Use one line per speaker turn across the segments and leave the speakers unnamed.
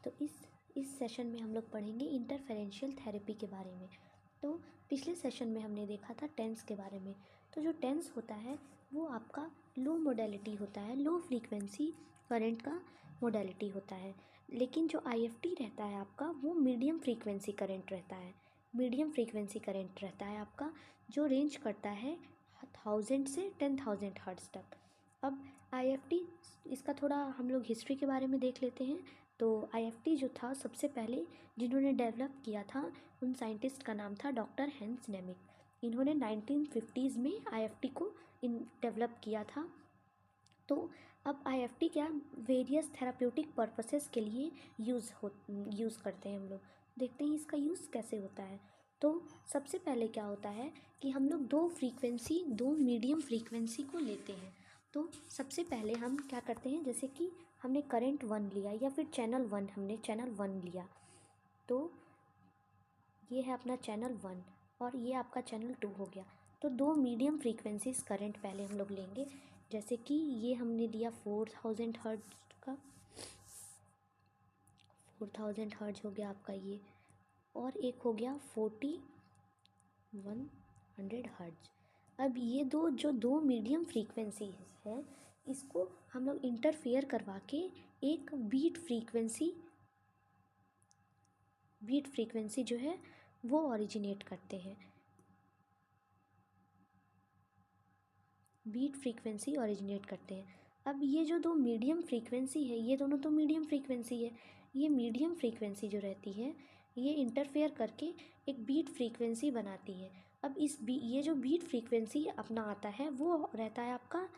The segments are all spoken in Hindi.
तो इस सेशन में हम लोग पढ़ेंगे इंटरफेरेंशियल थेरेपी के बारे में। तो पिछले सेशन में हमने देखा था टेंस के बारे में। तो जो टेंस होता है वो आपका लो मोडेलिटी होता है, लो फ्रीक्वेंसी करंट का मोडेलिटी होता है। लेकिन जो IFT रहता है आपका वो मीडियम फ्रीक्वेंसी करंट रहता है। मीडियम फ्रीक्वेंसी करंट रहता है आपका, जो रेंज करता है 1000 से 10,000 हर्ट्ज तक। अब IFT इसका थोड़ा हम लोग हिस्ट्री के बारे में देख लेते हैं। तो IFT जो था सबसे पहले जिन्होंने डेवलप किया था उन साइंटिस्ट का नाम था डॉक्टर हेंस नेमिक। इन्होंने 1950s में IFT को डेवलप किया था। तो अब IFT क्या वेरियस थेराप्यूटिक पर्पसेस के लिए यूज़ करते हैं हम लोग। देखते हैं इसका यूज़ कैसे होता है। तो सबसे पहले क्या होता है कि हम लोग दो मीडियम फ्रीक्वेंसी को लेते हैं। तो सबसे पहले हम क्या करते हैं, जैसे कि हमने करंट 1 लिया या फिर हमने चैनल 1 लिया। तो ये है अपना चैनल 1 और ये आपका चैनल 2 हो गया। तो दो मीडियम फ्रीक्वेंसीज करंट पहले हम लोग लेंगे। जैसे कि ये हमने लिया 4000 हर्ट्ज का, 4000 हर्ट्ज हो गया आपका ये, और एक हो गया 4100 हर्ट्ज। अब ये दो मीडियम फ्रीक्वेंसी है, इसको हम लोग इंटरफेयर करवा के एक बीट फ्रीक्वेंसी जो है वो ओरिजिनेट करते हैं। बीट फ्रीक्वेंसी ओरिजिनेट करते हैं। अब ये जो दो मीडियम फ्रीक्वेंसी है, ये दोनों तो मीडियम फ्रीक्वेंसी है। ये मीडियम फ्रीक्वेंसी जो रहती है ये इंटरफेयर करके एक बीट फ्रीक्वेंसी बनाती है। अब ये जो बीट फ्रीक्वेंसी अपना आता है वो रहता है आपका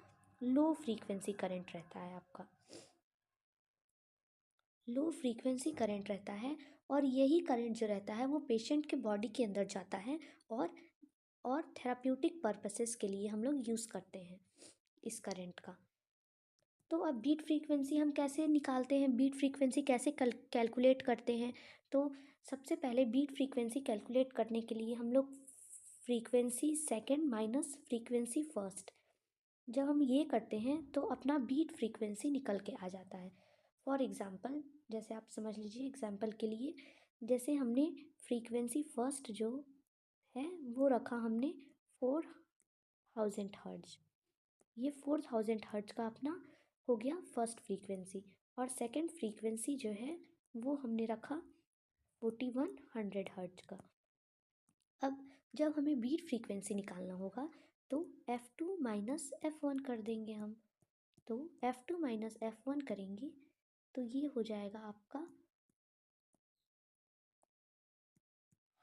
लो फ्रीक्वेंसी करंट रहता है आपका, लो फ्रीक्वेंसी करंट रहता है। और यही करंट जो रहता है वो पेशेंट के बॉडी के अंदर जाता है और थेराप्यूटिक पर्पसेस के लिए हम लोग यूज़ करते हैं इस करंट का। तो अब बीट फ्रीक्वेंसी हम कैसे निकालते हैं, बीट फ्रीक्वेंसी कैसे कैलकुलेट करते हैं। तो सबसे पहले बीट फ्रीक्वेंसी कैलकुलेट करने के लिए हम लोग frequency second minus frequency first, जब हम ये करते हैं तो अपना बीट फ्रीक्वेंसी निकल के आ जाता है। फॉर एग्ज़ाम्पल, जैसे आप समझ लीजिए एग्ज़ाम्पल के लिए, जैसे हमने फ्रीक्वेंसी फर्स्ट जो है वो रखा हमने 4000 हर्ट्ज। ये 4000 हर्ट्ज का अपना हो गया फर्स्ट फ्रीक्वेंसी। और सेकंड फ्रीक्वेंसी जो है वो हमने रखा 4100 हर्ट्ज का। अब जब हमें बीट फ्रीक्वेंसी निकालना होगा तो F2 माइनस F1 कर देंगे हम। तो F2 माइनस F1 करेंगे तो ये हो जाएगा आपका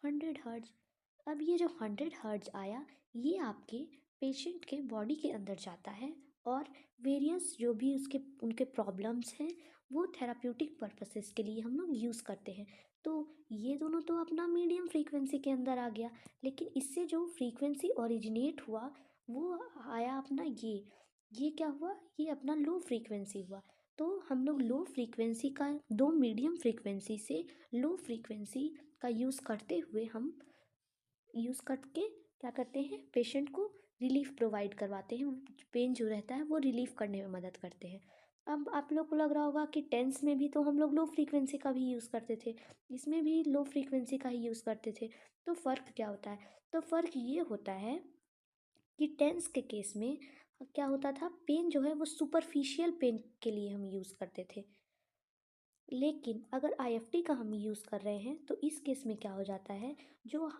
100 हर्ट्ज। अब ये जो 100 हर्ट्ज आया ये आपके पेशेंट के बॉडी के अंदर जाता है और वेरियस जो भी उनके प्रॉब्लम्स हैं वो थेराप्यूटिक पर्पसेस के लिए हम लोग यूज़ करते हैं। तो ये दोनों तो अपना मीडियम फ्रीक्वेंसी के अंदर आ गया, लेकिन इससे जो फ्रीक्वेंसी ओरिजिनेट हुआ वो आया अपना ये क्या हुआ, ये अपना लो फ्रीक्वेंसी हुआ। तो हम लोग लो फ्रीक्वेंसी का दो मीडियम फ्रीक्वेंसी से लो फ्रीक्वेंसी का यूज़ करते हुए हम यूज़ करके क्या करते हैं, पेशेंट को रिलीफ प्रोवाइड करवाते हैं। पेन जो रहता है वो रिलीफ करने में मदद करते हैं। अब आप लोग को लग रहा होगा कि टेंस में भी तो हम लोग लो फ्रीक्वेंसी का भी यूज़ करते थे, इसमें भी लो फ्रीक्वेंसी का ही यूज़ करते थे। तो फ़र्क क्या होता है? तो फ़र्क ये होता है कि टेंस के केस में क्या होता था, पेन जो है वो सुपरफिशियल पेन के लिए हम यूज़ करते थे। लेकिन अगर IFT का हम यूज़ कर रहे हैं तो इस केस में क्या हो जाता है, जो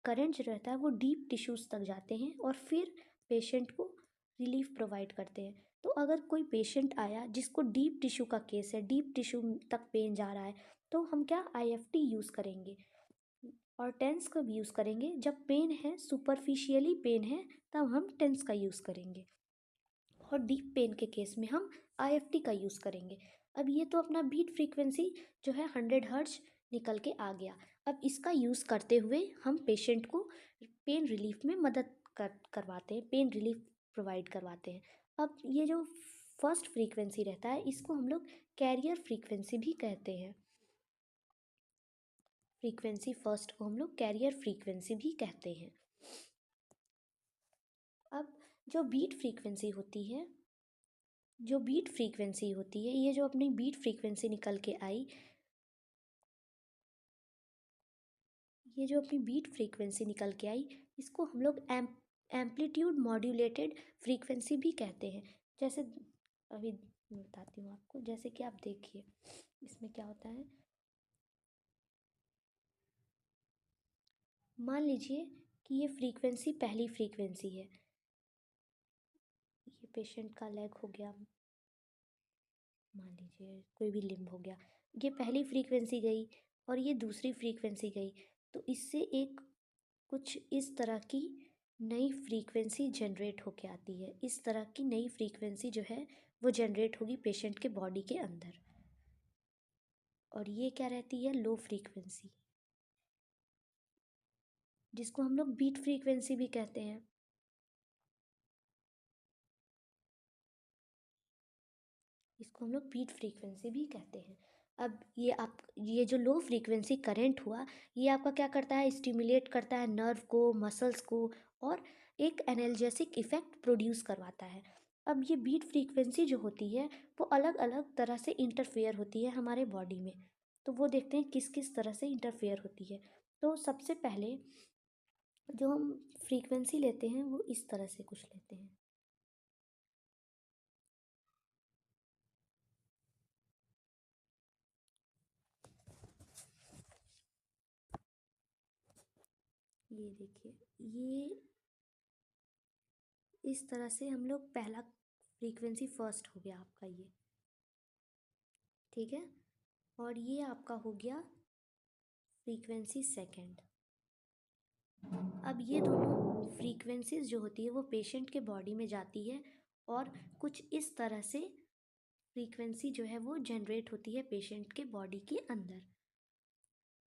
करंट जो रहता है वो डीप टिश्यूज़ तक जाते हैं और फिर पेशेंट को रिलीफ प्रोवाइड करते हैं। तो अगर कोई पेशेंट आया जिसको डीप टिश्यू का केस है, डीप टिश्यू तक पेन जा रहा है, तो हम क्या IFT यूज़ करेंगे और टेंस कब यूज़ करेंगे, जब पेन है सुपरफिशियली पेन है तब हम टेंस का यूज़ करेंगे और डीप पेन के केस में हम IFT का यूज़ करेंगे। अब ये तो अपना बीट फ्रीक्वेंसी जो है 100 हर्ट्ज निकल के आ गया। अब इसका यूज़ करते हुए हम पेशेंट को पेन रिलीफ में मदद करवाते हैं, पेन रिलीफ प्रोवाइड करवाते हैं। अब ये जो फर्स्ट फ्रीक्वेंसी रहता है इसको हम लोग कैरियर फ्रीक्वेंसी भी कहते हैं। फ्रीक्वेंसी फर्स्ट को हम लोग कैरियर फ्रीक्वेंसी भी कहते हैं। अब जो बीट फ्रीक्वेंसी होती है, ये जो अपनी बीट फ्रीक्वेंसी निकल के आई ये जो अपनी बीट फ्रीक्वेंसी निकल के आई, इसको हम लोग एम्पलीट्यूड मॉड्यूलेटेड फ्रीक्वेंसी भी कहते हैं। जैसे अभी मैं बताती हूँ आपको, जैसे कि आप देखिए इसमें क्या होता है। मान लीजिए कि ये फ्रीक्वेंसी पहली फ्रीक्वेंसी है, ये पेशेंट का लेग हो गया, मान लीजिए कोई भी लिम्ब हो गया, ये पहली फ्रीक्वेंसी गई और ये दूसरी फ्रीक्वेंसी गई, तो इससे एक कुछ इस तरह की नई फ्रीक्वेंसी जनरेट होके आती है। इस तरह की नई फ्रीक्वेंसी जो है वो जनरेट होगी पेशेंट के बॉडी के अंदर, और ये क्या रहती है, लो फ्रीक्वेंसी, जिसको हम लोग बीट फ्रीक्वेंसी भी कहते हैं। इसको हम लोग बीट फ्रीक्वेंसी भी कहते हैं। अब ये जो लो फ्रीक्वेंसी करंट हुआ, ये आपका क्या करता है, स्टिमुलेट करता है नर्व को, मसल्स को, और एक एनाल्जेसिक इफेक्ट प्रोड्यूस करवाता है। अब ये बीट फ्रीक्वेंसी जो होती है वो अलग अलग तरह से इंटरफेयर होती है हमारे बॉडी में। तो वो देखते हैं किस किस तरह से इंटरफेयर होती है। तो सबसे पहले जो हम फ्रीक्वेंसी लेते हैं वो इस तरह से कुछ लेते हैं। ये देखिए, ये इस तरह से हम लोग पहला फ्रीक्वेंसी फर्स्ट हो गया आपका ये, ठीक है। और ये आपका हो गया फ्रीक्वेंसी सेकंड। अब ये दोनों फ्रीक्वेंसीज जो होती है वो पेशेंट के बॉडी में जाती है, और कुछ इस तरह से फ्रीक्वेंसी जो है वो जनरेट होती है पेशेंट के बॉडी के अंदर।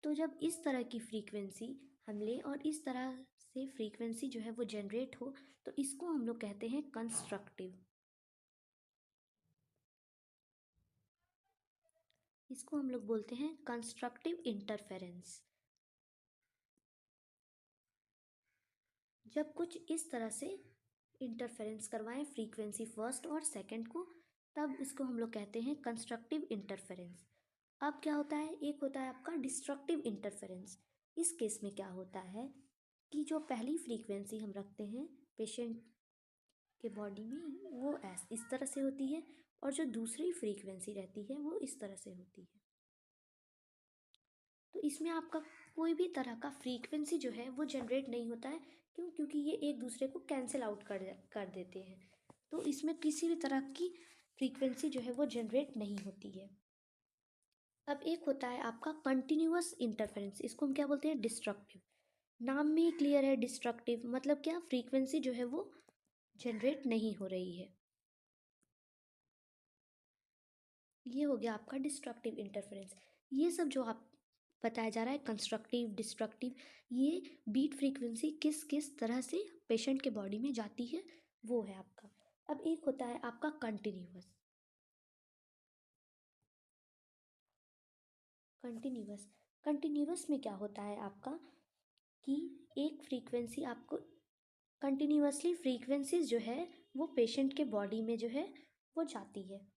तो जब इस तरह की फ्रीक्वेंसी हम लें और इस तरह से फ्रीक्वेंसी जो है वो जनरेट हो, तो इसको हम लोग कहते हैं कंस्ट्रक्टिव। इसको हम लोग बोलते हैं कंस्ट्रक्टिव इंटरफेरेंस। जब कुछ इस तरह से इंटरफेरेंस करवाएं फ्रीक्वेंसी फर्स्ट और सेकंड को, तब इसको हम लोग कहते हैं कंस्ट्रक्टिव इंटरफेरेंस। अब क्या होता है, एक होता है आपका डिस्ट्रक्टिव इंटरफेरेंस। इस केस में क्या होता है कि जो पहली फ्रीक्वेंसी हम रखते हैं पेशेंट के बॉडी में वो इस तरह से होती है, और जो दूसरी फ्रीक्वेंसी रहती है वो इस तरह से होती है। तो इसमें आपका कोई भी तरह का फ्रीक्वेंसी जो है वो जनरेट नहीं होता है। क्यों? क्योंकि ये एक दूसरे को कैंसिल आउट कर देते हैं। तो इसमें किसी भी तरह की फ्रीक्वेंसी जो है वो जनरेट नहीं होती है। अब एक होता है आपका कंटिन्यूअस इंटरफेरेंस, इसको हम क्या बोलते हैं, डिस्ट्रक्टिव। नाम में ही क्लियर है, डिस्ट्रक्टिव मतलब क्या, फ्रीक्वेंसी जो है वो जनरेट नहीं हो रही है। ये हो गया आपका डिस्ट्रक्टिव इंटरफेरेंस। ये सब जो आप बताया जा रहा है कंस्ट्रक्टिव, डिस्ट्रक्टिव, ये बीट फ्रीक्वेंसी किस किस तरह से पेशेंट के बॉडी में जाती है वो है आपका। अब एक होता है आपका कंटिन्यूअस। कंटिन्यूअस कंटिन्यूअस में क्या होता है आपका कि एक फ्रीक्वेंसी आपको कंटिन्यूअसली फ्रीक्वेंसीज जो है वो पेशेंट के बॉडी में जो है वो जाती है।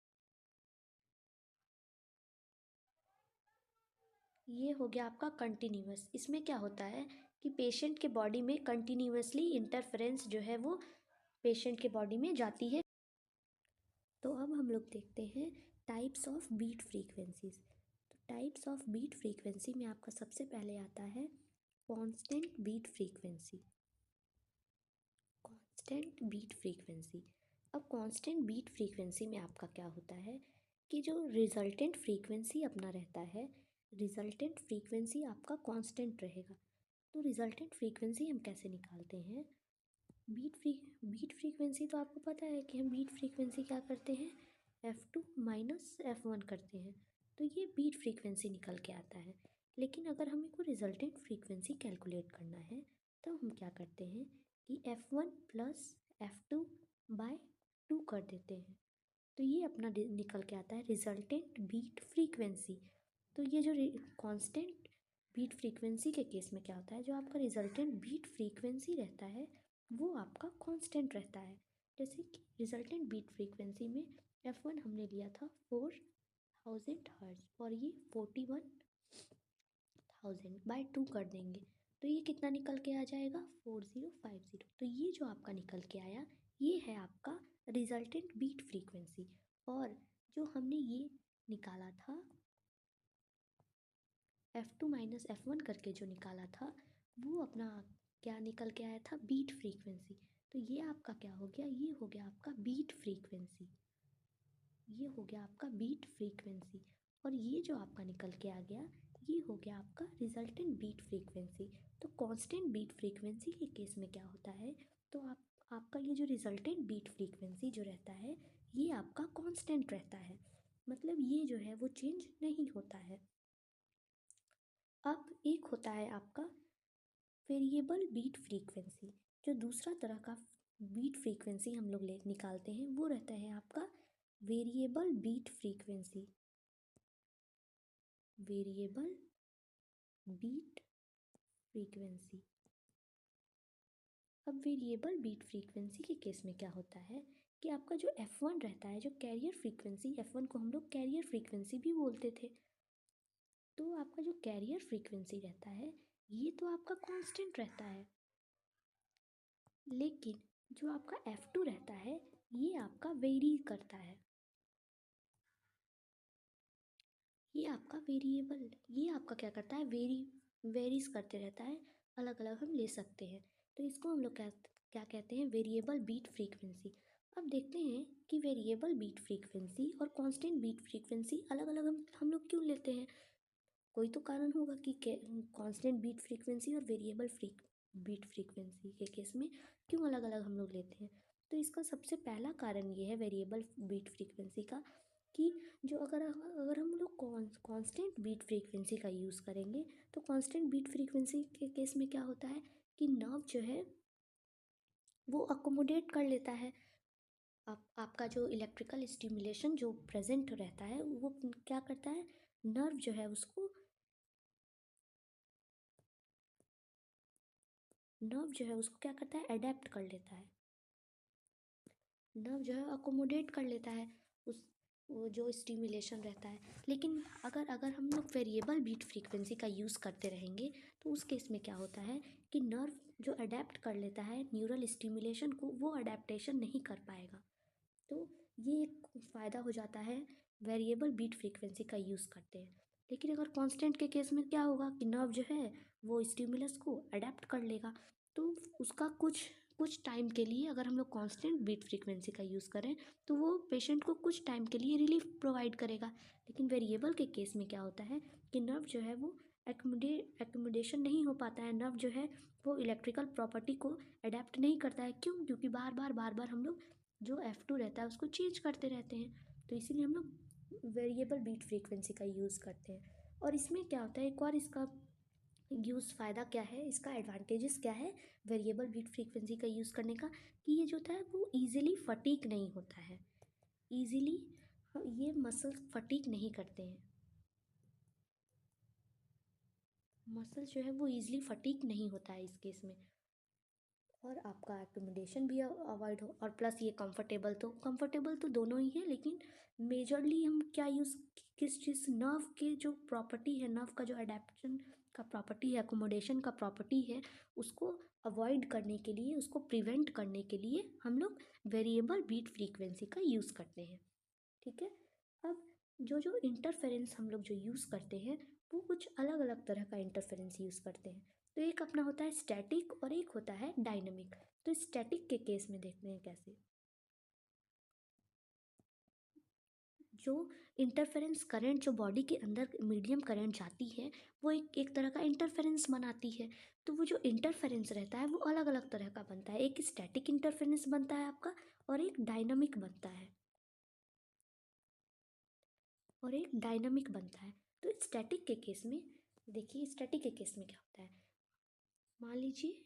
ये हो गया आपका कंटिन्यूअस। इसमें क्या होता है कि पेशेंट के बॉडी में कंटिन्यूअसली इंटरफेरेंस जो है वो पेशेंट के बॉडी में जाती है। तो अब हम लोग देखते हैं टाइप्स ऑफ बीट फ्रीक्वेंसीज। तो टाइप्स ऑफ बीट फ्रीक्वेंसी में आपका सबसे पहले आता है constant beat frequency. Constant beat frequency. अब कांस्टेंट बीट फ्रीक्वेंसी में आपका क्या होता है कि जो रिजल्टेंट फ्रीक्वेंसी अपना रहता है, रिजल्टेंट फ्रीक्वेंसी आपका कांस्टेंट रहेगा। तो रिजल्टेंट फ्रीक्वेंसी हम कैसे निकालते हैं, बीट फ्रीक्वेंसी तो आपको पता है कि हम बीट फ्रीक्वेंसी क्या करते हैं, F2 माइनस F1 करते हैं, तो ये बीट फ्रीक्वेंसी निकल के आता है। लेकिन अगर हमें को रिजल्टेंट फ्रीक्वेंसी कैलकुलेट करना है तो हम क्या करते हैं कि F1 प्लस F2 बाय 2 कर देते हैं, तो ये अपना निकल के आता है रिजल्टेंट बीट फ्रीक्वेंसी। तो ये जो कांस्टेंट बीट फ्रीक्वेंसी के केस में क्या होता है, जो आपका रिजल्टेंट बीट फ्रीक्वेंसी रहता है वो आपका कांस्टेंट रहता है। जैसे कि रिजल्टेंट बीट फ्रीक्वेंसी में F1 हमने लिया था 4000 हर्ट्ज और ये 41,000 बाय 2 कर देंगे, तो ये कितना निकल के आ जाएगा 4050। तो ये जो आपका निकल के आया ये है आपका रिजल्टेंट बीट फ्रीक्वेंसी। और जो हमने ये निकाला था F2 माइनस F1 करके जो निकाला था वो अपना क्या निकल के आया था बीट फ्रीक्वेंसी। तो ये आपका क्या हो गया, ये हो गया आपका बीट फ्रीक्वेंसी, ये हो गया आपका बीट फ्रीक्वेंसी। और ये जो आपका निकल के आ गया ये हो गया आपका रिजल्टेंट बीट फ्रीक्वेंसी। तो कांस्टेंट बीट फ्रीक्वेंसी के केस में क्या होता है, तो आपका ये जो रिजल्टेंट बीट फ्रीक्वेंसी जो रहता है ये आपका कांस्टेंट रहता है, मतलब ये जो है वो चेंज नहीं होता है। अब एक होता है आपका वेरिएबल बीट फ्रीक्वेंसी। जो दूसरा तरह का बीट फ्रीक्वेंसी हम लोग ले निकालते हैं वो रहता है आपका variable beat frequency, variable beat frequency. अब वेरिएबल बीट फ्रीक्वेंसी के केस में क्या होता है कि आपका जो F1 रहता है, जो कैरियर फ्रीक्वेंसी, F1 को हम लोग कैरियर फ्रीक्वेंसी भी बोलते थे, तो आपका जो कैरियर फ्रीक्वेंसी रहता है ये तो आपका कांस्टेंट रहता है, लेकिन जो आपका F2 रहता है ये आपका वेरी करता है, ये आपका वेरिएबल, ये आपका क्या करता है वेरीज करते रहता है, अलग अलग हम ले सकते हैं। तो इसको हम लोग क्या क्या कहते हैं, वेरिएबल बीट फ्रीक्वेंसी। अब देखते हैं कि वेरिएबल बीट फ्रीक्वेंसी और कांस्टेंट बीट फ्रीक्वेंसी अलग अलग हम लोग क्यों लेते हैं। कोई तो कारण होगा कि कांस्टेंट बीट फ्रीक्वेंसी और वेरिएबल बीट फ्रीक्वेंसी के केस में क्यों अलग अलग हम लोग लेते हैं। तो इसका सबसे पहला कारण ये है वेरिएबल बीट फ्रीक्वेंसी का कि जो अगर अगर हम लोग कांस्टेंट बीट फ्रीक्वेंसी का यूज़ करेंगे तो कांस्टेंट बीट फ्रीक्वेंसी के केस में क्या होता है कि नर्व जो है वो अकोमोडेट कर लेता है। आपका जो इलेक्ट्रिकल स्टिमुलेशन जो प्रेजेंट रहता है वो क्या करता है, नर्व जो है उसको, नर्व जो है उसको क्या करता है, अडेप्ट कर लेता है, नर्व जो है अकोमोडेट कर लेता है उस वो जो स्टिमुलेशन रहता है। लेकिन अगर अगर हम लोग वेरिएबल बीट फ्रीक्वेंसी का यूज़ करते रहेंगे तो उस केस में क्या होता है कि नर्व जो अडेप्ट कर लेता है न्यूरल स्टिमुलेशन को वो अडेप्टेशन नहीं कर पाएगा। तो ये एक फ़ायदा हो जाता है वेरिएबल बीट फ्रीक्वेंसी का यूज़ करते हैं। लेकिन अगर कांस्टेंट के केस में क्या होगा कि नर्व जो है वो स्टिमुलस को अडेप्ट कर लेगा, तो उसका कुछ कुछ टाइम के लिए अगर हम लोग कांस्टेंट बीट फ्रीक्वेंसी का यूज़ करें तो वो पेशेंट को कुछ टाइम के लिए रिलीफ प्रोवाइड करेगा। लेकिन वेरिएबल के केस में क्या होता है कि नर्व जो है वो एकोमोडेशन नहीं हो पाता है, नर्व जो है वो इलेक्ट्रिकल प्रॉपर्टी को अडेप्ट नहीं करता है। क्यों? क्योंकि बार बार हम लोग जो F2 रहता है उसको चेंज करते रहते हैं, तो इसीलिए हम लोग वेरिएबल बीट फ्रीक्वेंसी का यूज़ करते हैं। और इसमें क्या होता है, एक और इसका यूज़ फ़ायदा क्या है, इसका एडवांटेजेस क्या है वेरिएबल बीट फ्रीक्वेंसी का यूज़ करने का, कि ये जो होता है वो ईजिली फटीक नहीं होता है, ईजिली ये मसल्स फटीक नहीं करते हैं, मसल जो है वो ईजिली फटीक नहीं होता है इस केस में। और आपका एकोमोडेशन भी अवॉइड हो, और प्लस ये कंफर्टेबल तो दोनों ही है, लेकिन मेजरली हम क्या यूज़ किस चीज़, नर्व के जो प्रॉपर्टी है, नर्व का जो अडेप्शन का प्रॉपर्टी है, एकोमोडेशन का प्रॉपर्टी है, उसको अवॉइड करने के लिए, उसको प्रिवेंट करने के लिए हम लोग वेरिएबल बीट फ्रीक्वेंसी का यूज़ करते हैं। ठीक है। अब जो जो इंटरफेरेंस हम लोग जो यूज़ करते हैं वो कुछ अलग अलग तरह का इंटरफेरेंस यूज़ करते हैं। तो एक अपना होता है स्टैटिक और एक होता है डायनामिक। तो स्टैटिक के केस में देखते हैं कैसे, जो इंटरफेरेंस करंट जो बॉडी के अंदर मीडियम करंट जाती है वो एक तरह का इंटरफेरेंस बनाती है। तो वो जो इंटरफेरेंस रहता है वो अलग अलग तरह का बनता है, एक स्टैटिक इंटरफेरेंस बनता है आपका और एक डायनामिक बनता है, और एक डायनामिक बनता है। तो स्टैटिक के केस में देखिए, स्टैटिक के केस में क्या होता है, मान लीजिए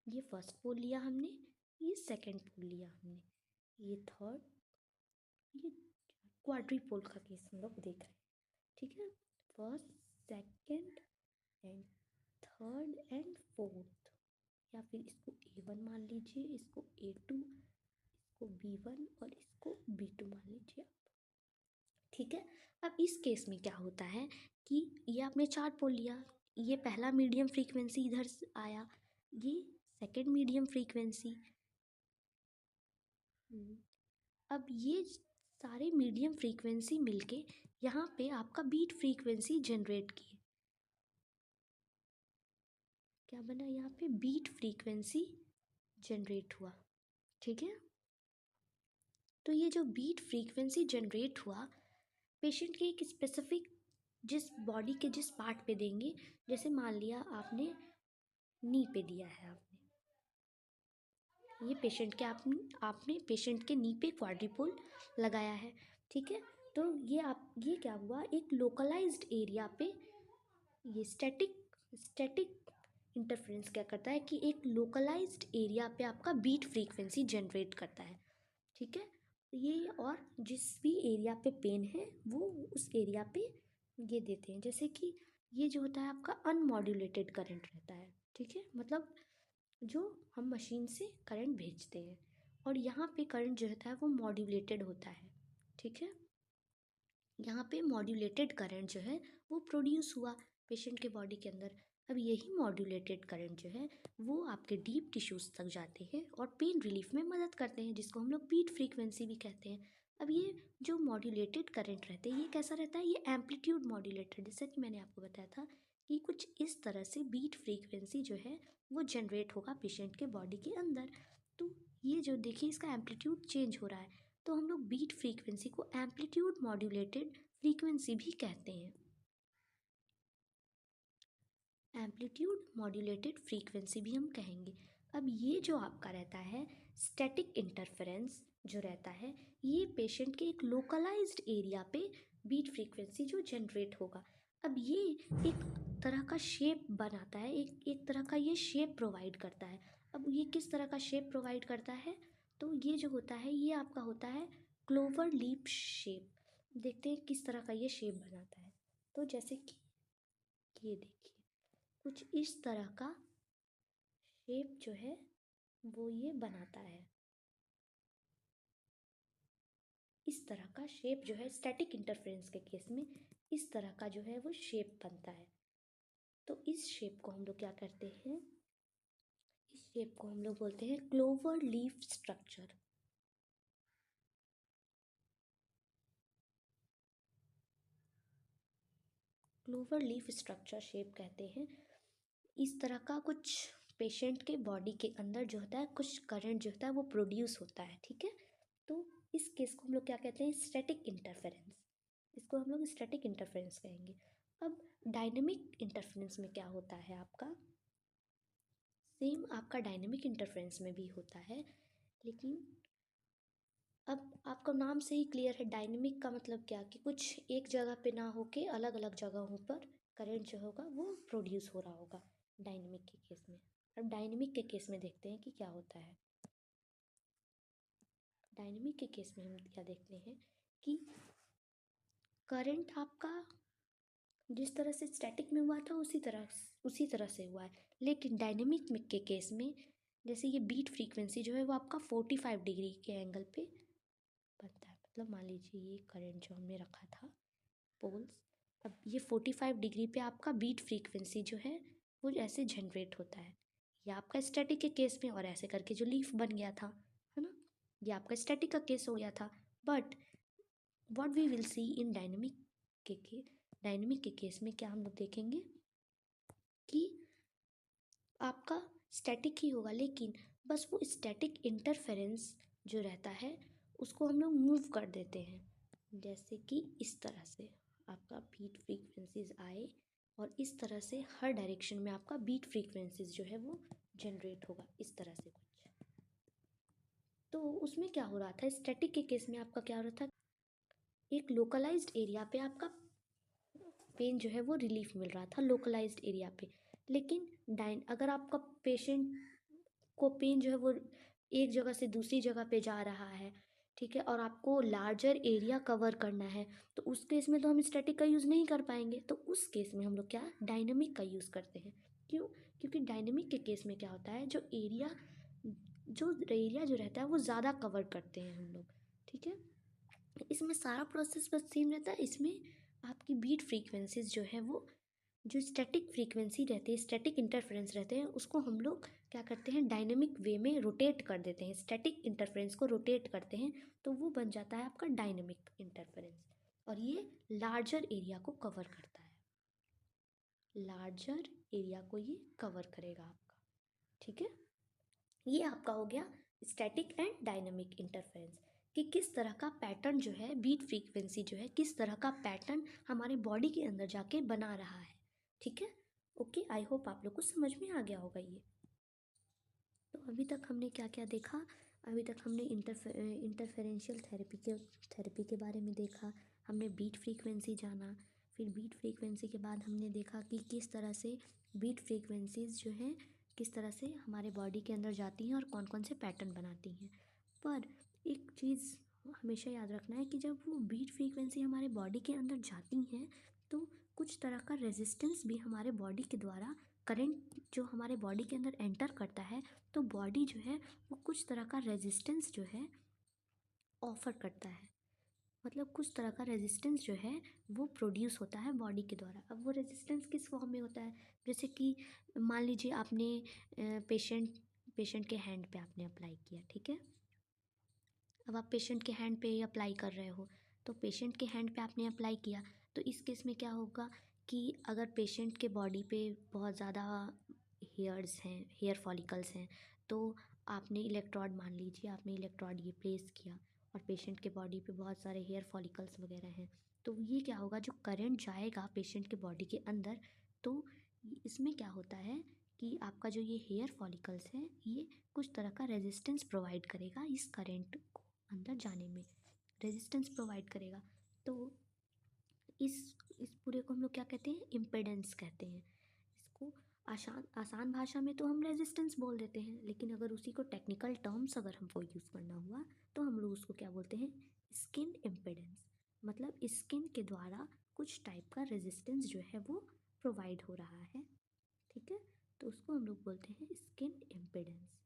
ये फर्स्ट पोल लिया हमने, ये सेकंड पोल लिया हमने, ये थर्ड, ये क्वाड्रीपोल का केस हम लोग देख रहे हैं। ठीक है, first second and third and fourth, या फिर इसको A1 मान लीजिए, इसको A2, इसको B1 और इसको B2 मान लीजिए। ठीक है। अब इस केस में क्या होता है कि ये आपने चार पोल लिया, ये पहला मीडियम फ्रीक्वेंसी इधर से आया, ये सेकंड मीडियम फ्रीक्वेंसी। अब ये सारे मीडियम फ्रीक्वेंसी मिलके यहाँ पे आपका बीट फ्रीक्वेंसी जनरेट की। क्या बना यहाँ पे? बीट फ्रीक्वेंसी जनरेट हुआ। ठीक है, तो ये जो बीट फ्रीक्वेंसी जनरेट हुआ पेशेंट के एक स्पेसिफिक जिस बॉडी के जिस पार्ट पे देंगे, जैसे मान लिया आपने नी पे दिया है, आपने ये पेशेंट के आपने पेशेंट के नी पे क्वाड्रिपोल लगाया है। ठीक है, तो ये क्या हुआ, एक लोकलाइज्ड एरिया पे ये स्टैटिक इंटरफेरेंस क्या करता है कि एक लोकलाइज्ड एरिया पे आपका बीट फ्रीक्वेंसी जनरेट करता है। ठीक है, ये और जिस भी एरिया पे पेन है वो उस एरिया पे ये देते हैं। जैसे कि ये जो होता है आपका अनमॉड्यूलेटेड करंट रहता है। ठीक है, मतलब जो हम मशीन से करंट भेजते हैं, और यहाँ पे करंट जो होता है वो मॉड्यूलेटेड होता है। ठीक है, यहाँ पे मॉड्यूलेटेड करंट जो है वो प्रोड्यूस हुआ पेशेंट के बॉडी के अंदर। अब यही मॉड्यूलेटेड करंट जो है वो आपके डीप टिश्यूज़ तक जाते हैं और पेन रिलीफ में मदद करते हैं, जिसको हम लोग बीट फ्रीक्वेंसी भी कहते हैं। अब ये जो मॉड्यूलेटेड करंट रहते हैं ये कैसा रहता है, ये एम्पलीट्यूड मॉड्यूलेटेड, जैसे कि मैंने आपको बताया था कि कुछ इस तरह से बीट फ्रीक्वेंसी जो है वो जनरेट होगा पेशेंट के बॉडी के अंदर। तो ये जो देखिए इसका एम्पलीट्यूड चेंज हो रहा है, तो हम लोग बीट फ्रीक्वेंसी को एम्पलीट्यूड मॉड्यूलेटेड फ्रीक्वेंसी भी कहते हैं। एम्पलीट्यूड मॉड्यूलेटेड फ्रीक्वेंसी भी हम कहेंगे। अब ये जो आपका रहता है स्टैटिक इंटरफेरेंस जो रहता है, ये पेशेंट के एक लोकलाइज्ड एरिया पे बीट फ्रीक्वेंसी जो जनरेट होगा। अब ये एक तरह का शेप बनाता है, एक तरह का ये शेप प्रोवाइड करता है। अब ये किस तरह का शेप प्रोवाइड करता है, तो ये जो होता है ये आपका होता है क्लोवर लीफ शेप। देखते हैं किस तरह का ये शेप बनाता है। तो जैसे कि ये देखिए कुछ इस तरह का शेप जो है वो ये बनाता है। इस तरह का शेप जो है स्टैटिक इंटरफेरेंस के केस में इस तरह का जो है वो शेप बनता है। तो इस शेप को हम लोग क्या करते हैं, इस शेप को हम लोग बोलते हैं clover leaf structure. Clover leaf structure shape कहते हैं। इस तरह का कुछ पेशेंट के बॉडी के अंदर जो होता है कुछ करंट जो होता है वो प्रोड्यूस होता है। ठीक है, तो इस केस को हम लोग क्या कहते हैं, स्टैटिक इंटरफेरेंस। इसको हम लोग स्टैटिक इंटरफेरेंस कहेंगे। अब डायनेमिक इंटरफेरेंस में क्या होता है आपका, सेम आपका डायनेमिक इंटरफेरेंस में भी होता है, लेकिन अब आपका नाम से ही क्लियर है डायनेमिक का मतलब क्या, कि कुछ एक जगह पे ना होके अलग अलग जगहों पर करंट जो होगा वो प्रोड्यूस हो रहा होगा डायनेमिक के केस में। अब डायनेमिक के केस में देखते हैं कि क्या होता है। डायनेमिक के केस में हम क्या देखते हैं कि करंट आपका जिस तरह से स्टैटिक में हुआ था उसी तरह से हुआ है, लेकिन डायनेमिक में के केस में जैसे ये बीट फ्रीक्वेंसी जो है वो आपका 45 डिग्री के एंगल पे बनता है। मतलब मान लीजिए ये करंट जो हमने रखा था पोल्स, अब ये 45 डिग्री पे आपका बीट फ्रीक्वेंसी जो है वो ऐसे जनरेट होता है। ये आपका स्टैटिक के केस में, और ऐसे करके जो लीफ बन गया था, है ना, ये आपका स्टैटिक का केस हो गया था। But what we will see in dynamic के केस में क्या हम लोग देखेंगे कि आपका स्टैटिक ही होगा, लेकिन बस वो स्टैटिक इंटरफेरेंस जो रहता है उसको हम लोग मूव कर देते हैं। जैसे कि इस तरह से आपका बीट फ्रीक्वेंसीज आए और इस तरह से हर डायरेक्शन में आपका बीट फ्रीक्वेंसीज जो है वो जनरेट होगा, इस तरह से कुछ। तो उसमें क्या हो रहा था, स्टैटिक के केस में आपका क्या हो रहा था, एक लोकलाइज्ड एरिया पे आपका पेन जो है वो रिलीफ मिल रहा था लोकलाइज्ड एरिया पे। लेकिन अगर आपका पेशेंट को पेन जो है वो एक जगह से दूसरी जगह पे जा रहा है, ठीक है, और आपको लार्जर एरिया कवर करना है, तो उस केस में तो हम स्टैटिक का यूज़ नहीं कर पाएंगे। तो उस केस में हम लोग क्या डायनेमिक का यूज़ करते हैं। क्यों? क्योंकि डायनेमिक के केस में क्या होता है, जो एरिया जो रहता है वो ज़्यादा कवर करते हैं हम लोग। ठीक है, इसमें सारा प्रोसेस बस सेम रहता है। इसमें आपकी बीट फ्रीक्वेंसीज जो है वो जो स्टैटिक फ्रीक्वेंसी रहती है, स्टैटिक इंटरफेरेंस रहते हैं, उसको हम लोग क्या करते हैं, डायनेमिक वे में रोटेट कर देते हैं। स्टैटिक इंटरफेरेंस को रोटेट करते हैं तो वो बन जाता है आपका डायनेमिक इंटरफेरेंस, और ये लार्जर एरिया को कवर करता है। लार्जर एरिया को ये कवर करेगा आपका, ठीक है। ये आपका हो गया स्टैटिक एंड डायनेमिक इंटरफेरेंस, कि किस तरह का पैटर्न जो है, बीट फ्रीक्वेंसी जो है, किस तरह का पैटर्न हमारे बॉडी के अंदर जाके बना रहा है, ठीक है। ओके, आई होप आप लोग को समझ में आ गया होगा ये। तो अभी तक हमने क्या क्या देखा, अभी तक हमने इंटरफेरेंशियल थेरेपी के बारे में देखा, हमने बीट फ्रीक्वेंसी जाना, फिर बीट फ्रीक्वेंसी के बाद हमने देखा कि किस तरह से बीट फ्रीक्वेंसीज जो हैं किस तरह से हमारे बॉडी के अंदर जाती हैं और कौन कौन से पैटर्न बनाती हैं। पर एक चीज़ हमेशा याद रखना है कि जब वो बीट फ्रीक्वेंसी हमारे बॉडी के अंदर जाती हैं तो कुछ तरह का रेजिस्टेंस भी हमारे बॉडी के द्वारा, करंट जो हमारे बॉडी के अंदर एंटर करता है तो बॉडी जो है वो कुछ तरह का रेजिस्टेंस जो है ऑफर करता है। मतलब कुछ तरह का रेजिस्टेंस जो है वो प्रोड्यूस होता है बॉडी के द्वारा। अब वो रेजिस्टेंस किस फॉर्म में होता है, जैसे कि मान लीजिए आपने पेशेंट के हैंड पे आपने अप्लाई किया, ठीक है। अब आप पेशेंट के हैंड पे अप्लाई कर रहे हो, तो पेशेंट के हैंड पे आपने अप्लाई किया, तो इस केस में क्या होगा कि अगर पेशेंट के बॉडी पे बहुत ज़्यादा हेयर्स हैं, हेयर फॉलिकल्स हैं, तो आपने इलेक्ट्रोड, मान लीजिए आपने इलेक्ट्रोड ये प्लेस किया और पेशेंट के बॉडी पे बहुत सारे हेयर फॉलिकल्स वगैरह हैं, तो ये क्या होगा, जो करंट जाएगा पेशेंट के बॉडी के अंदर, तो इसमें क्या होता है कि आपका जो ये हेयर फॉलिकल्स है ये कुछ तरह का रेजिस्टेंस प्रोवाइड करेगा, इस करंट को अंदर जाने में रेजिस्टेंस प्रोवाइड करेगा। तो इस इस पूरे को हम लोग क्या कहते हैं, इम्पेडेंस कहते हैं इसको। आसान आसान भाषा में तो हम रेजिस्टेंस बोल देते हैं, लेकिन अगर उसी को टेक्निकल टर्म्स अगर हमको यूज़ करना हुआ तो हम लोग उसको क्या बोलते हैं, स्किन इम्पेडेंस। मतलब स्किन के द्वारा कुछ टाइप का रेजिस्टेंस जो है वो प्रोवाइड हो रहा है, ठीक है। तो उसको हम लोग बोलते हैं स्किन इम्पेडेंस।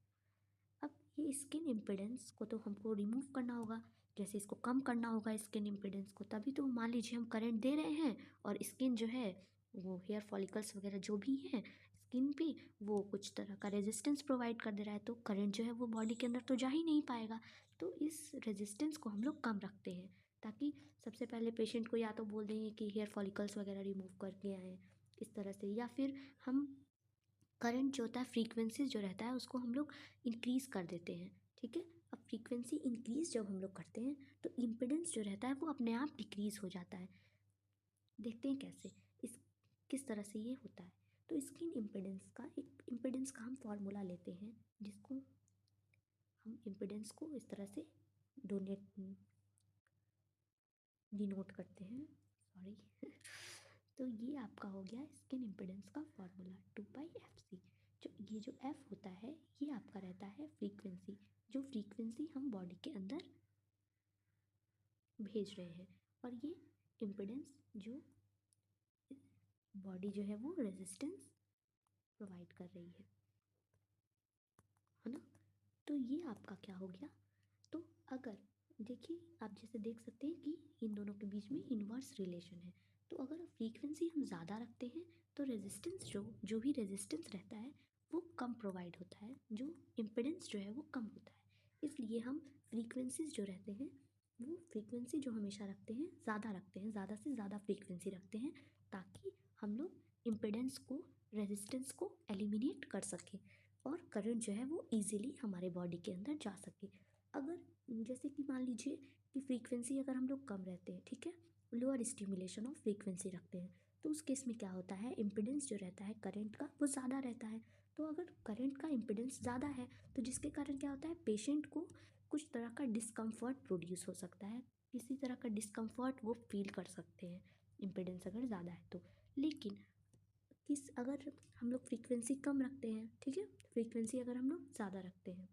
अब ये स्किन इम्पिडेंस को तो हमको रिमूव करना होगा, जैसे इसको कम करना होगा स्किन इम्पिडेंस को, तभी तो मान लीजिए हम करंट दे रहे हैं और स्किन जो है वो हेयर फॉलिकल्स वगैरह जो भी हैं स्किन पे वो कुछ तरह का रेजिस्टेंस प्रोवाइड कर दे रहा है, तो करंट जो है वो बॉडी के अंदर तो जा ही नहीं पाएगा। तो इस रेजिस्टेंस को हम लोग कम रखते हैं, ताकि सबसे पहले पेशेंट को या तो बोल देंगे कि हेयर फॉलिकल्स वगैरह रिमूव करके आएँ इस तरह से, या फिर हम करंट जो होता है, फ्रीक्वेंसी जो रहता है उसको हम लोग इंक्रीज़ कर देते हैं, ठीक है। अब फ्रीक्वेंसी इंक्रीज़ जब हम लोग करते हैं तो इम्पिडेंस जो रहता है वो अपने आप डिक्रीज़ हो जाता है। देखते हैं कैसे, इस किस तरह से ये होता है। तो स्किन इम्पिडेंस का हम फॉर्मूला लेते हैं, जिसको हम इम्पिडेंस को इस तरह से डोनेट डिनोट करते हैं, सॉरी। तो ये आपका हो गया स्किन इम्पिडेंस का फॉर्मूला 2πfc। जो एफ होता है ये आपका रहता है फ्रीक्वेंसी, जो फ्रीक्वेंसी हम बॉडी के अंदर भेज रहे हैं, और ये इम्पिडेंस जो बॉडी जो है वो रेजिस्टेंस प्रोवाइड कर रही है ना। तो ये आपका क्या हो गया। तो अगर देखिए, आप जैसे देख सकते हैं कि इन दोनों के बीच में इन्वर्स रिलेशन है। तो अगर फ्रीक्वेंसी हम ज़्यादा रखते हैं तो रेजिस्टेंस जो भी रेजिस्टेंस रहता है वो कम प्रोवाइड होता है, जो इम्पिडेंस जो है वो कम होता है। इसलिए हम फ्रीक्वेंसीज जो रहते हैं वो फ्रीक्वेंसी जो हमेशा रखते हैं, ज़्यादा रखते हैं, ज़्यादा से ज़्यादा फ्रीक्वेंसी रखते हैं, ताकि हम लोग इम्पिडेंस को, रेजिस्टेंस को एलिमिनेट कर सकें और करंट जो है वो ईजिली हमारे बॉडी के अंदर जा सके। अगर जैसे कि मान लीजिए कि फ्रीक्वेंसी अगर हम लोग कम रहते हैं, ठीक है, लोअर स्टिमुलेशन ऑफ फ्रीक्वेंसी रखते हैं, तो उस केस में क्या होता है, इम्पिडेंस जो रहता है करंट का वो ज़्यादा रहता है। तो अगर करंट का इम्पिडेंस ज़्यादा है तो जिसके कारण क्या होता है, पेशेंट को कुछ तरह का डिस्कम्फर्ट प्रोड्यूस हो सकता है, किसी तरह का डिस्कम्फर्ट वो फील कर सकते हैं इम्पिडेंस अगर ज़्यादा है तो। लेकिन अगर हम लोग फ्रीक्वेंसी कम रखते हैं, ठीक है, फ्रीक्वेंसी अगर हम लोग ज़्यादा रखते हैं,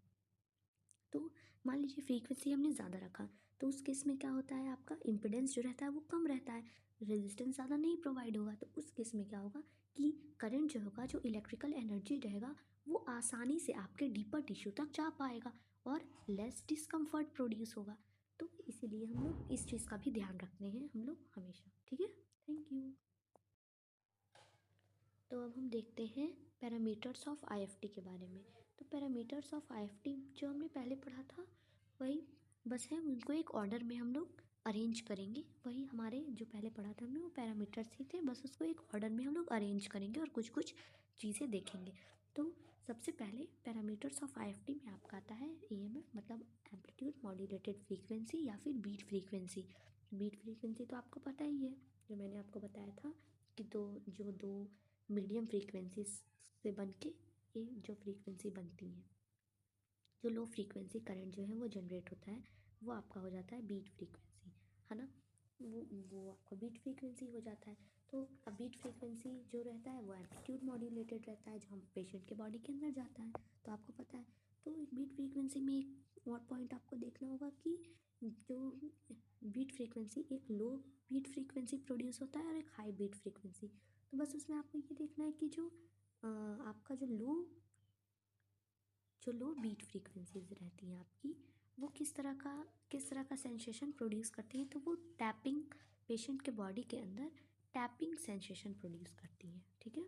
तो मान लीजिए फ्रीक्वेंसी हमने ज़्यादा रखा, तो उस केस में क्या होता है, आपका इम्पिडेंस जो रहता है वो कम रहता है, रेजिस्टेंस ज़्यादा नहीं प्रोवाइड होगा। तो उस केस में क्या होगा कि करंट जो होगा, जो इलेक्ट्रिकल एनर्जी रहेगा, वो आसानी से आपके डीपर टिश्यू तक जा पाएगा और लेस डिस्कम्फर्ट प्रोड्यूस होगा। तो इसीलिए हम लोग इस चीज़ का भी ध्यान रखते हैं हम लोग हमेशा, ठीक है। Thank you. तो अब हम देखते हैं पैरामीटर्स ऑफ आईएफटी के बारे में। तो पैरामीटर्स ऑफ आईएफटी जो हमने पहले पढ़ा था वही बस है, उनको एक ऑर्डर में हम लोग अरेंज करेंगे। वही हमारे जो पहले पढ़ा था हमने वो पैरामीटर्स ही थे, बस उसको एक ऑर्डर में हम लोग अरेंज करेंगे और कुछ कुछ चीज़ें देखेंगे। तो सबसे पहले पैरामीटर्स ऑफ आईएफटी में आपका आता है एएमएफ, मतलब एम्पलीट्यूड मॉड्यूलेटेड फ्रीक्वेंसी या फिर बीट फ्रीक्वेंसी। बीट फ्रीक्वेंसी तो आपको पता ही है, जो मैंने आपको बताया था कि दो मीडियम फ्रीक्वेंसीज से बन के ये जो फ्रीक्वेंसी बनती हैं, जो लो फ्रीक्वेंसी करंट जो है वो जनरेट होता है, वो आपका हो जाता है बीट फ्रीक्वेंसी, है ना। वो आपका बीट फ्रीक्वेंसी हो जाता है। तो अब बीट फ्रीक्वेंसी जो रहता है वो एम्पलीट्यूड मॉड्यूलेटेड रहता है, जो हम पेशेंट के बॉडी के अंदर जाता है, तो आपको पता है। तो बीट फ्रीक्वेंसी में एक और पॉइंट आपको देखना होगा कि जो बीट फ्रीक्वेंसी, एक लो बीट फ्रीक्वेंसी प्रोड्यूस होता है और एक हाई बीट फ्रीक्वेंसी। तो बस उसमें आपको ये देखना है कि जो आपका जो लो बीट फ्रीक्वेंसीज रहती हैं आपकी, वो किस तरह का सेंसेशन प्रोड्यूस करती हैं। तो वो टैपिंग, पेशेंट के बॉडी के अंदर टैपिंग सेंसेशन प्रोड्यूस करती हैं, ठीक है।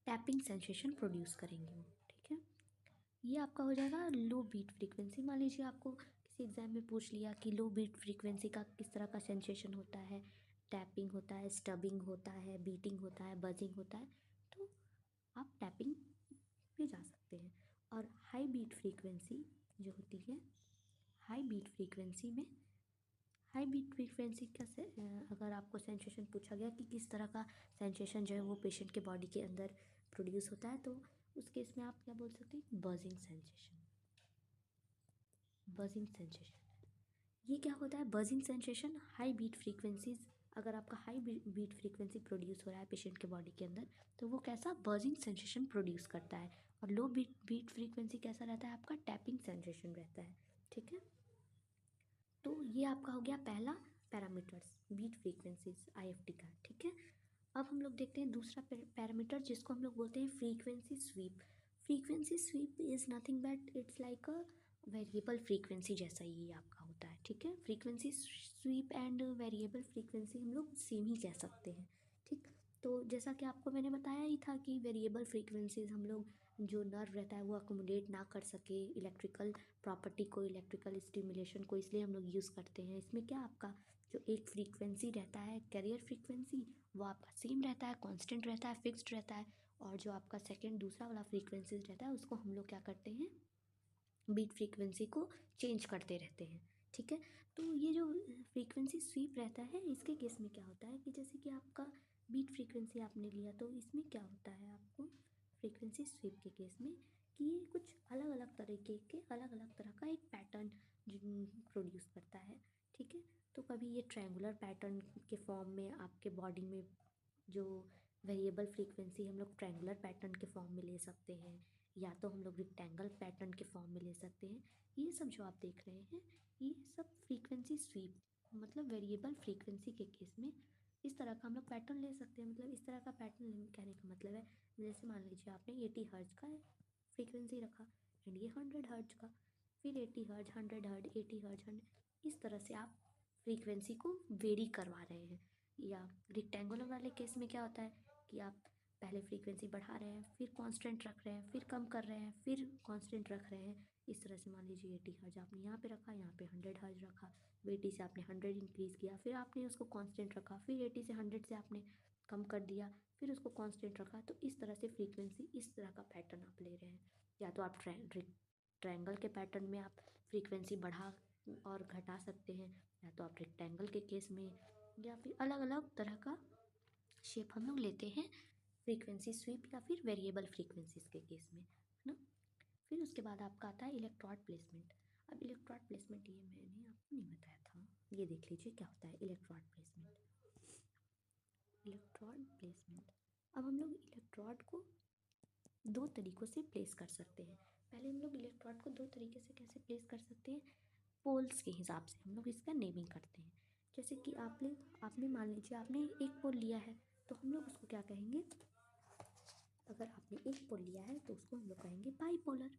टैपिंग सेंसेशन प्रोड्यूस करेंगी वो, ठीक है। ये आपका हो जाएगा लो बीट फ्रीक्वेंसी। मान लीजिए आपको किसी एग्जाम में पूछ लिया कि लो बीट फ्रीक्वेंसी का किस तरह का सेंसेशन होता है, टैपिंग होता है, स्टबिंग होता है, बीटिंग होता है, बजिंग होता है, तो आप टैपिंग पे जा सकते हैं। और हाई बीट फ्रीक्वेंसी जो होती है, हाई बीट फ्रीक्वेंसी में, हाई बीट फ्रीक्वेंसी का अगर आपको सेंसेशन पूछा गया कि किस तरह का सेंसेशन जो है वो पेशेंट के बॉडी के अंदर प्रोड्यूस होता है, तो उस केस में आप क्या बोल सकते हैं, बजिंग सेंसेशन। बजिंग सेंसेशन, ये क्या होता है, buzzing sensation high beat frequencies. अगर आपका हाई बीट फ्रीक्वेंसी प्रोड्यूस हो रहा है पेशेंट के बॉडी के अंदर, तो वो कैसा बजिंग सेंसेशन प्रोड्यूस करता है। और लो बीट फ्रीक्वेंसी कैसा रहता है आपका, टैपिंग सेंसेशन रहता है, ठीक है। तो ये आपका हो गया पहला पैरामीटर्स बीट फ्रीक्वेंसीज आईएफटी का, ठीक है। अब हम लोग देखते हैं दूसरा पैरामीटर, जिसको हम लोग बोलते हैं frequency sweep. Frequency sweep is nothing but it's like a variable frequency जैसा ही आपका होता है, ठीक है। Frequency sweep and variable frequency हम लोग सेम ही कह सकते हैं, ठीक। तो जैसा कि आपको मैंने बताया ही था कि वेरिएबल फ्रीक्वेंसीज हम लोग, जो नर्व रहता है वो अकोमोडेट ना कर सके इलेक्ट्रिकल प्रॉपर्टी को, इलेक्ट्रिकल स्टिमुलेशन को, इसलिए हम लोग यूज़ करते हैं। इसमें क्या आपका जो एक फ्रीक्वेंसी रहता है कैरियर फ्रीक्वेंसी, वो आपका सेम रहता है, कांस्टेंट रहता है, फिक्स्ड रहता है। और जो आपका सेकंड दूसरा वाला फ्रीक्वेंसी रहता है उसको हम लोग क्या करते हैं, बीट फ्रीक्वेंसी को चेंज करते रहते हैं, ठीक है। तो ये जो फ्रीक्वेंसी स्वीप रहता है, इसके केस में क्या होता है कि जैसे कि आपका बीट फ्रीक्वेंसी आपने लिया, तो इसमें क्या होता है आपको फ्रीक्वेंसी स्वीप के केस में कि ये कुछ अलग अलग तरीके के, अलग अलग तरह का एक पैटर्न प्रोड्यूस करता है, ठीक है। तो कभी ये ट्रायंगुलर पैटर्न के फॉर्म में आपके बॉडी में, जो वेरिएबल फ्रीक्वेंसी हम लोग ट्रायंगुलर पैटर्न के फॉर्म में ले सकते हैं, या तो हम लोग रेक्टेंगल पैटर्न के फॉर्म में ले सकते हैं। ये सब जो आप देख रहे हैं, ये सब फ्रीक्वेंसी स्वीप, मतलब वेरिएबल फ्रीक्वेंसी के केस में इस तरह का हम लोग पैटर्न ले सकते हैं। मतलब इस तरह का पैटर्न कहने का मतलब है, जैसे मान लीजिए आपने 80 हर्ट्ज का फ्रीक्वेंसी रखा एंड ये 100 हर्ट्ज का, फिर 80 हर्ट्ज, 100 हर्ट्ज, 80 हर्ट्ज, 100, इस तरह से आप फ्रीक्वेंसी को वेरी करवा रहे हैं। या रेक्टेंगुलर वाले केस में क्या होता है कि आप पहले फ्रीक्वेंसी बढ़ा रहे हैं, फिर कांस्टेंट रख रहे हैं, फिर कम कर रहे हैं, फिर कांस्टेंट रख रहे हैं। इस तरह से मान लीजिए 80 हर्ट्ज आपने यहाँ पे रखा, यहाँ पे 100 हर्ट्ज रखा, 80 से आपने 100 इंक्रीज़ किया, फिर आपने उसको कांस्टेंट रखा, फिर 80 से 100 से आपने कम कर दिया, फिर उसको कांस्टेंट रखा। तो इस तरह से फ्रीक्वेंसी, इस तरह का पैटर्न आप ले रहे हैं। या तो आप ट्रायंगल के पैटर्न में आप फ्रीक्वेंसी बढ़ा और घटा सकते हैं, या तो आप रेक्टेंगल के केस में, या फिर अलग अलग तरह का शेप हम लोग लेते हैं फ्रीक्वेंसी स्वीप या फिर वेरिएबल फ्रीक्वेंसीज के केस में, है ना। फिर उसके बाद आपका आता है इलेक्ट्रोड प्लेसमेंट। अब इलेक्ट्रोड प्लेसमेंट ये मैंने आपको नहीं बताया था, ये देख लीजिए क्या होता है इलेक्ट्रोड प्लेसमेंट। इलेक्ट्रोड प्लेसमेंट, अब हम लोग इलेक्ट्रोड को दो तरीक़ों से प्लेस कर सकते हैं। पहले हम लोग इलेक्ट्रोड को दो तरीके से कैसे प्लेस कर सकते हैं, पोल्स के हिसाब से हम लोग इसका नेमिंग करते हैं। जैसे कि आपने मान लीजिए आपने एक पोल लिया है, तो हम लोग उसको क्या कहेंगे, अगर आपने एक पोल लिया है तो उसको हम लोग कहेंगे बाईपोलर,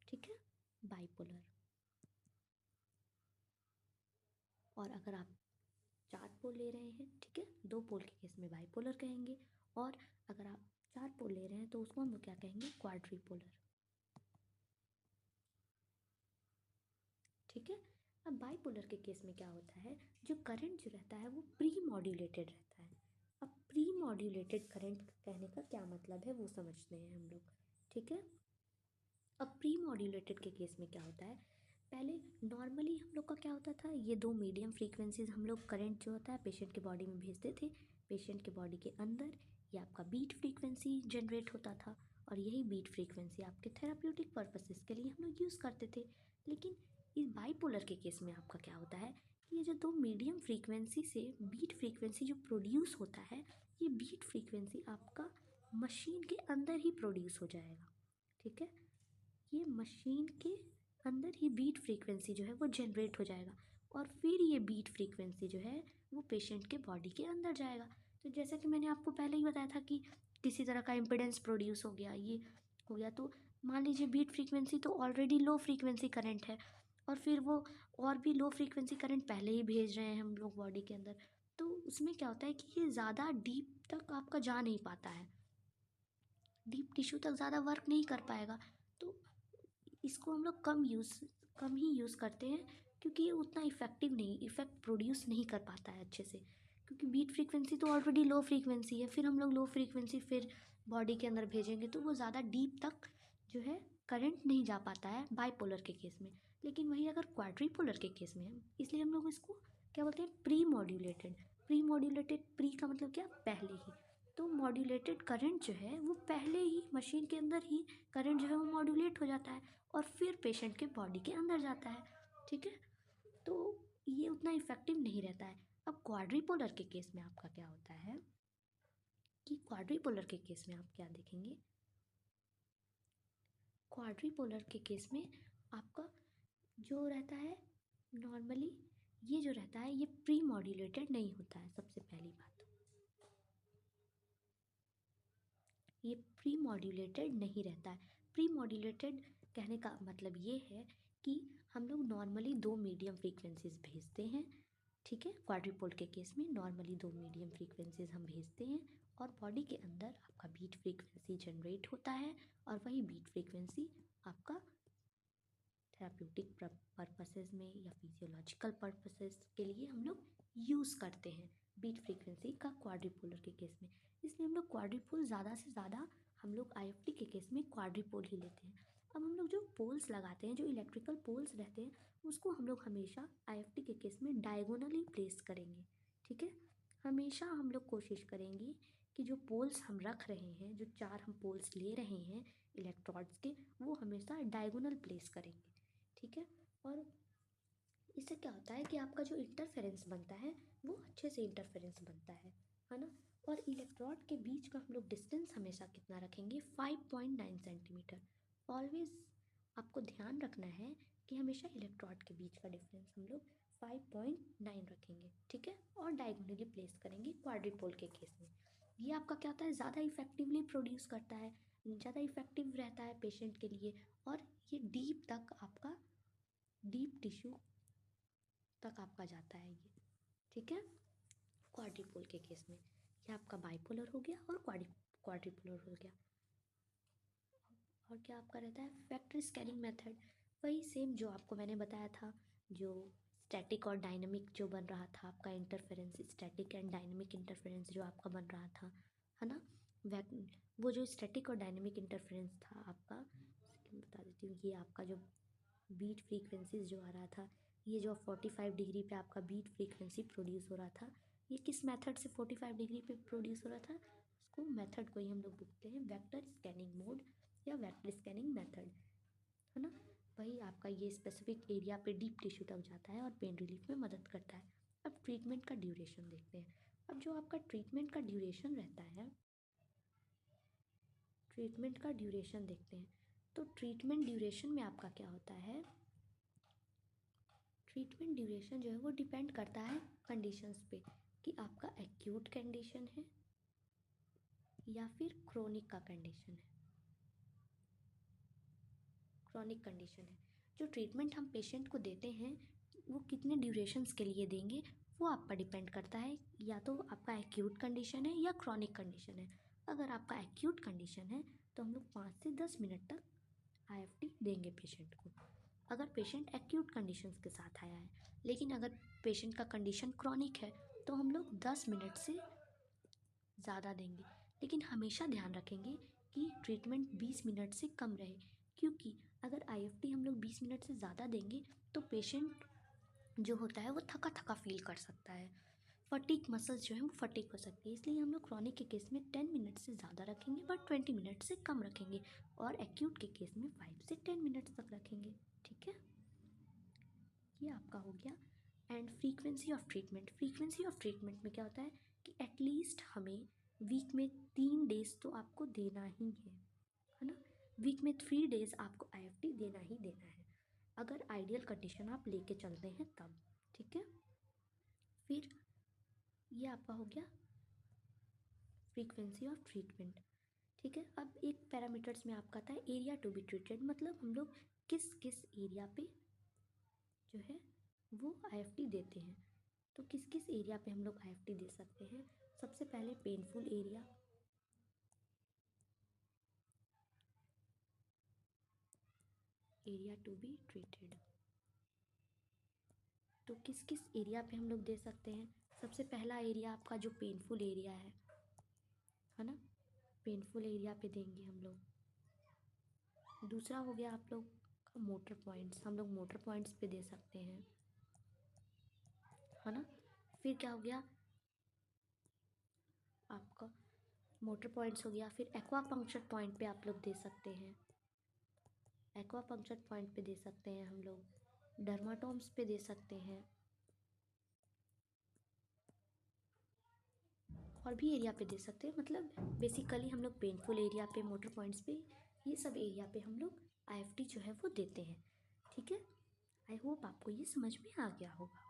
ठीक है, बाईपोलर। और अगर आप 4 पोल ले रहे हैं, ठीक है, 2 पोल के केस में बाइपोलर कहेंगे, और अगर आप 4 पोल ले रहे हैं तो उसको हम क्या कहेंगे, क्वाड्रीपोलर, ठीक है। अब बाइपोलर के केस में क्या होता है, जो करंट जो रहता है वो प्री मॉड्यूलेटेड रहता है। अब प्री मॉड्यूलेटेड करंट कहने का क्या मतलब है वो समझते हैं हम लोग, ठीक है। अब प्री मॉड्यूलेटेड के केस में क्या होता है, पहले नॉर्मली हम लोग का क्या होता था, ये 2 मीडियम फ्रीक्वेंसीज हम लोग करंट जो होता है पेशेंट के बॉडी में भेजते थे, पेशेंट के बॉडी के अंदर ये आपका बीट फ्रीक्वेंसी जनरेट होता था, और यही बीट फ्रीक्वेंसी आपके थेराप्यूटिक पर्पसेस के लिए हम लोग यूज़ करते थे। लेकिन इस बाइपोलर के केस में आपका क्या होता है कि ये जो 2 मीडियम फ्रीक्वेंसी से बीट फ्रीक्वेंसी जो प्रोड्यूस होता है, ये बीट फ्रीक्वेंसी आपका मशीन के अंदर ही प्रोड्यूस हो जाएगा, ठीक है। ये मशीन के अंदर ही बीट फ्रीक्वेंसी जो है वो जनरेट हो जाएगा, और फिर ये बीट फ्रीक्वेंसी जो है वो पेशेंट के बॉडी के अंदर जाएगा। तो जैसा कि मैंने आपको पहले ही बताया था कि किसी तरह का इम्पिडेंस प्रोड्यूस हो गया, ये हो गया, तो मान लीजिए बीट फ्रीक्वेंसी तो ऑलरेडी लो फ्रीक्वेंसी करंट है, और फिर वो और भी लो फ्रीक्वेंसी करंट पहले ही भेज रहे हैं हम लोग बॉडी के अंदर, तो उसमें क्या होता है कि ये ज़्यादा डीप तक आपका जा नहीं पाता है, डीप टिश्यू तक ज़्यादा वर्क नहीं कर पाएगा। तो इसको हम लोग कम ही यूज़ करते हैं, क्योंकि ये उतना इफ़ेक्टिव नहीं, इफ़ेक्ट प्रोड्यूस नहीं कर पाता है अच्छे से, क्योंकि बीट फ्रीक्वेंसी तो ऑलरेडी लो फ्रीक्वेंसी है, फिर हम लोग लो फ्रीक्वेंसी फिर बॉडी के अंदर भेजेंगे तो वो ज़्यादा डीप तक जो है करंट नहीं जा पाता है बाइपोलर के केस में। लेकिन वही अगर क्वाड्रीपोलर के केस में है, इसलिए हम लोग इसको क्या बोलते हैं, pre modulated. Pre modulated, pre का मतलब क्या, पहले ही। तो मॉड्यूलेटेड करंट जो है वो पहले ही मशीन के अंदर ही करंट जो है वो मॉड्यूलेट हो जाता है, और फिर पेशेंट के बॉडी के अंदर जाता है, ठीक है। तो ये उतना इफेक्टिव नहीं रहता है। अब क्वाड्रीपोलर के केस में आपका क्या होता है कि क्वाड्रीपोलर के केस में आप क्या देखेंगे, क्वाड्रीपोलर के केस में आपका जो रहता है नॉर्मली, ये जो रहता है ये प्री मॉड्यूलेटेड नहीं होता है। सबसे पहली बात, ये प्री मॉड्यूलेटेड नहीं रहता है। प्री मॉड्यूलेटेड कहने का मतलब ये है कि हम लोग नॉर्मली 2 मीडियम फ्रीक्वेंसीज भेजते हैं, ठीक है। क्वाड्रीपोल के केस में नॉर्मली 2 मीडियम फ्रीक्वेंसीज हम भेजते हैं, और बॉडी के अंदर आपका बीट फ्रीक्वेंसी जनरेट होता है, और वही बीट फ्रीक्वेंसी आपका थेराप्यूटिक पर्पसेस में या फिजियोलॉजिकल पर्पसेस के लिए हम लोग यूज़ करते हैं बीट फ्रीक्वेंसी का क्वाड्रीपोलर के केस में। इसलिए हम लोग क्वाड्रीपोल ज़्यादा से ज़्यादा हम लोग आईएफटी के केस में क्वाड्रीपोल ही लेते हैं। अब हम लोग जो पोल्स लगाते हैं, जो इलेक्ट्रिकल पोल्स रहते हैं, उसको हम लोग हमेशा आईएफटी के केस में डायगोनली प्लेस करेंगे, ठीक है। हमेशा हम लोग कोशिश करेंगे कि जो पोल्स हम रख रहे हैं, जो 4 हम पोल्स ले रहे हैं इलेक्ट्रोड्स के, वो हमेशा डायगोनल प्लेस करेंगे, ठीक है। और इससे क्या होता है कि आपका जो इंटरफेरेंस बनता है वो अच्छे से इंटरफेरेंस बनता है ना। और इलेक्ट्रोड के बीच का हम लोग डिस्टेंस हमेशा कितना रखेंगे, 5.9 सेंटीमीटर। ऑलवेज आपको ध्यान रखना है कि हमेशा इलेक्ट्रोड के बीच का डिफरेंस हम लोग 5.9 रखेंगे, ठीक है, और डायगोनली प्लेस करेंगे क्वाड्रीपोल के केस में। ये आपका क्या होता है, ज़्यादा इफेक्टिवली प्रोड्यूस करता है, ज़्यादा इफेक्टिव रहता है पेशेंट के लिए, और ये डीप तक आपका डीप टिश्यू तक आपका जाता है ये, ठीक है। क्वाड्रीपोल के केस में ये आपका बाइपोलर हो गया और क्वाड्रीपोलर हो गया। और क्या आपका रहता है, वेक्टर स्कैनिंग मेथड, वही सेम जो आपको मैंने बताया था, जो स्टैटिक और डायनामिक जो बन रहा था आपका interference, static and dynamic interference जो आपका बन रहा था, है ना। वो जो स्टैटिक और डायनामिक इंटरफेरेंस था आपका, बता देती हूँ, ये आपका जो बीट फ्रीक्वेंसीज जो आ रहा था, ये जो 45 डिग्री पे आपका बीट फ्रीक्वेंसी प्रोड्यूस हो रहा था, ये किस मेथड से 45 डिग्री पे प्रोड्यूस हो रहा था, उसको मेथड को ही हम लोग बोलते हैं वेक्टर स्कैनिंग मोड या वेक्टर स्कैनिंग मेथड, है ना। वही आपका ये स्पेसिफिक एरिया पे डीप टिश्यू तक जाता है और पेन रिलीफ में मदद करता है। अब ट्रीटमेंट का ड्यूरेशन देखते हैं। अब जो आपका ट्रीटमेंट का ड्यूरेशन रहता है, ट्रीटमेंट का ड्यूरेशन देखते हैं। तो ट्रीटमेंट ड्यूरेशन में आपका क्या होता है, ट्रीटमेंट ड्यूरेशन जो है वो डिपेंड करता है कंडीशंस पे, कि आपका एक्यूट कंडीशन है या फिर क्रोनिक का कंडीशन है, क्रॉनिक कंडीशन है। जो ट्रीटमेंट हम पेशेंट को देते हैं वो कितने ड्यूरेशंस के लिए देंगे, वो आप पर डिपेंड करता है, या तो आपका एक्यूट कंडीशन है या क्रॉनिक कंडीशन है। अगर आपका एक्यूट कंडीशन है तो हम लोग 5 से 10 मिनट तक आईएफटी देंगे पेशेंट को, अगर पेशेंट एक्यूट कंडीशंस के साथ आया है। लेकिन अगर पेशेंट का कंडीशन क्रॉनिक है तो हम लोग 10 मिनट से ज़्यादा देंगे, लेकिन हमेशा ध्यान रखेंगे कि ट्रीटमेंट 20 मिनट से कम रहे, क्योंकि अगर आईएफटी हम लोग 20 मिनट से ज़्यादा देंगे तो पेशेंट जो होता है वो थका थका फील कर सकता है, फटीक मसल्स जो है वो फटीक हो सकती है। इसलिए हम लोग क्रॉनिक के केस में 10 मिनट से ज़्यादा रखेंगे बट 20 मिनट से कम रखेंगे, और एक्यूट के केस में 5 से 10 मिनट्स तक रखेंगे। ठीक है, ये आपका हो गया। And frequency of treatment, frequency of treatment में क्या होता है कि एटलीस्ट हमें वीक में 3 डेज तो आपको देना ही है ना। वीक में 3 डेज आपको आईएफटी देना ही देना है, अगर आइडियल कंडीशन आप लेके चलते हैं तब। ठीक है, फिर ये आपका हो गया फ्रीक्वेंसी ऑफ ट्रीटमेंट। ठीक है, अब एक पैरामीटर्स में आपका आता है एरिया टू बी ट्रीटेड, मतलब हम लोग किस किस एरिया पे जो है वो आईएफटी देते हैं। तो किस किस एरिया पे हम लोग आईएफटी दे सकते हैं? सबसे पहले painful area, area to be treated. तो किस किस एरिया पे हम लोग दे सकते हैं? सबसे पहला एरिया आपका जो पेनफुल एरिया है ना, पेनफुल एरिया पे देंगे हम लोग। दूसरा हो गया आप लोग का मोटर पॉइंट्स, हम लोग मोटर पॉइंट्स पे दे सकते हैं, है ना। फिर क्या हो गया आपका मोटर पॉइंट्स हो गया। फिर एक्वा पंक्चर पॉइंट पे आप लोग दे सकते हैं, एक्वा पंक्चर पॉइंट पे दे सकते हैं हम लोग, डर्माटोम्स पे दे सकते हैं, और भी एरिया पे दे सकते हैं। मतलब बेसिकली हम लोग पेनफुल एरिया पे, मोटर पॉइंट्स पे, ये सब एरिया पे हम लोग आईएफटी जो है वो देते हैं। ठीक है, आई होप आपको ये समझ में आ गया होगा।